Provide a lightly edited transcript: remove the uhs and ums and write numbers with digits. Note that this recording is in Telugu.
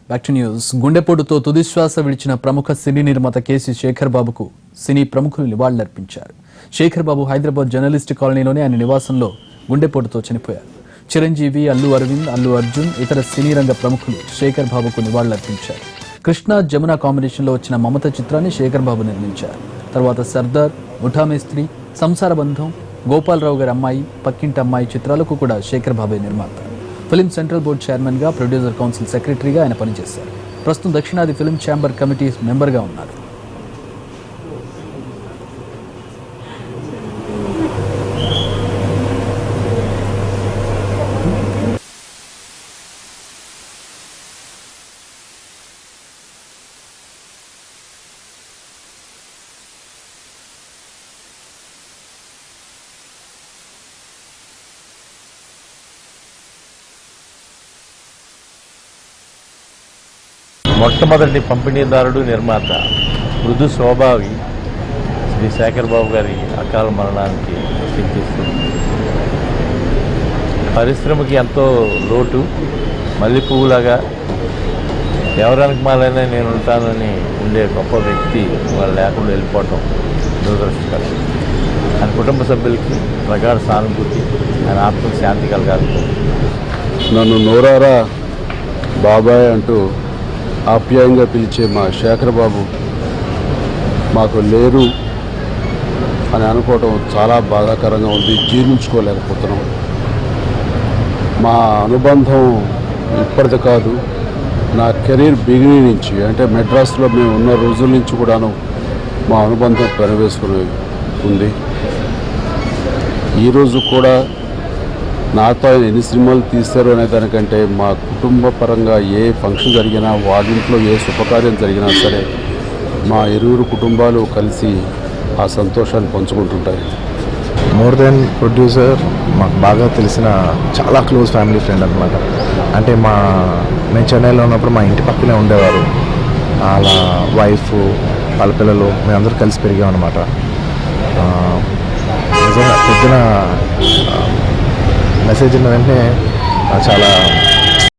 Back to news. గుండెపోటుతో తుదిశ్వాస విడిచిన ప్రముఖ సినీ నిర్మాత కేసీ శేఖర్ బాబుకు సినీ ప్రముఖులు నివాళులర్పించారు. శేఖర్ బాబు హైదరాబాద్ జర్నలిస్ట్ కాలనీలోని ఆయన నివాసంలో గుండెపోటుతో చనిపోయారు. చిరంజీవి, అల్లు అరవింద్, అల్లు అర్జున్, ఇతర సినీ రంగ ప్రముఖులు శేఖర్ బాబుకు నివాళులర్పించారు. కృష్ణ జమున కాంబినేషన్లో వచ్చిన మమత చిత్రాన్ని శేఖర్ బాబు నిర్మించారు. తర్వాత సర్దార్, ముఠామేస్త్రి, సంసార బంధం, గోపాలరావు గారి అమ్మాయి, పక్కింటి అమ్మాయి చిత్రాలకు కూడా శేఖర్ బాబే నిర్మాత. ఫిల్మ్ సెంట్రల్ బోర్డు చైర్మన్ గా, ప్రొడ్యూసర్ కౌన్సిల్ సెక్రటరీగా ఆయన పనిచేశారు. ప్రస్తుతం దక్షిణాది ఫిల్మ్ ఛాంబర్ కమిటీ మెంబర్గా ఉన్నారు. మొట్టమొదటి పంపిణీదారుడు, నిర్మాత, మృదు స్వభావి శ్రీ శేఖర్ బాబు గారి అకాల మరణానికి చింతిస్తుంది. పరిశ్రమకి ఎంతో లోటు. మల్లె పువ్వులాగా ఎవరికి మాలైనా నేను ఉంటానని ఉండే గొప్ప వ్యక్తి వాళ్ళు లేకుండా వెళ్ళిపోవటం దురదృష్టకరం. ఆయన కుటుంబ సభ్యులకి ప్రగాఢ సానుభూతి, ఆయన ఆత్మకు శాంతి కలగాలి. నన్ను నోరారా బాబాయ్ అంటూ ఆప్యాయంగా పిలిచే మా శేఖర్ బాబు మాకు లేరు అని అనుకోవటం చాలా బాధాకరంగా ఉంది. జీర్ణించుకోలేకపోతున్నాం. మా అనుబంధం ఇప్పటిది కాదు, నా కెరీర్ బిగినింగ్ నుంచి, అంటే మెడ్రాస్లో మేము ఉన్న రోజుల నుంచి కూడాను మా అనుబంధం పెనవేసుకుని ఉంది. ఈరోజు కూడా నాతో ఆయన ఎన్ని సినిమాలు తీశారు అనే దానికంటే మా కుటుంబ పరంగా ఏ ఫంక్షన్ జరిగినా, వాళ్ళింట్లో ఏ శుభకార్యం జరిగినా సరే మా ఇరువురు కుటుంబాలు కలిసి ఆ సంతోషాన్ని పంచుకుంటుంటాయి. మోర్ దెన్ ప్రొడ్యూసర్, మాకు బాగా తెలిసిన చాలా క్లోజ్ ఫ్యామిలీ ఫ్రెండ్ అనమాట. అంటే నేను చెన్నైలో ఉన్నప్పుడు మా ఇంటి పక్కనే ఉండేవారు. వాళ్ళ వైఫ్, వాళ్ళ పిల్లలు, మేమందరూ కలిసి పెరిగామన్నమాట. నిజంగా పొద్దున మెసేజ్ ఉన్న వెంటనే చాలా